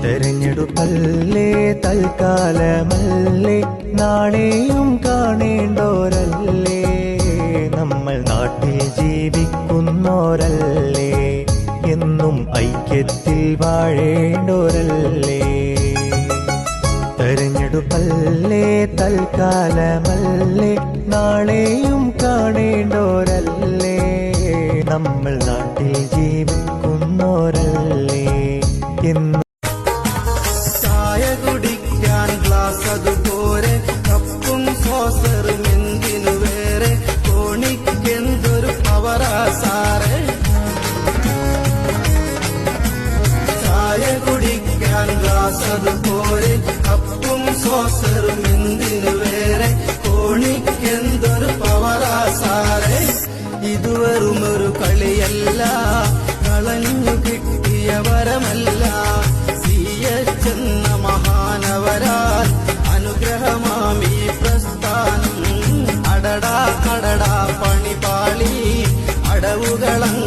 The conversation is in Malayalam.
തെരഞ്ഞെടുപ്പല്ലേ തൽക്കാലമല്ലേ, നാളെയും കാണേണ്ടോരല്ലേ, നമ്മൾ നാട്ടിൽ ജീവിക്കുന്നോരല്ലേ, എന്നും ഐക്യത്തിൽ വാഴേണ്ടോരല്ലേ. തെരഞ്ഞെടുപ്പല്ലേ തൽക്കാലമല്ലേ, നാളെയും കാണേണ്ടോരല്ലേ, നമ്മൾ നാട്ടിൽ ജീവിക്കുന്നോരല്ലേ, എന്നും ചായ കുടിക്കാൻ ഗ്ലാസ് അതുപോലെ കപ്പും സോസറും എന്തിനു വേറെ, കോണിക്കെന്തൊരു പവറാ സാറേ. ചായ കുടിക്കാൻ ഗ്ലാസ് അതുപോലെ കപ്പും സോസറും എന്തിനു വേറെ, കോണിക്കെന്തൊരു പവറാ സാറേ. ഇത് വെറുമൊരു കളിയല്ല, കളഞ്ഞു കിട്ടിയ വരമല്ല, ചെന്ന മഹാനവരാൽ അനുഗ്രഹമാമീ പ്രസ്ഥാനം. അടടാ അടടാ പണിപാളി അടവുകളങ്ങ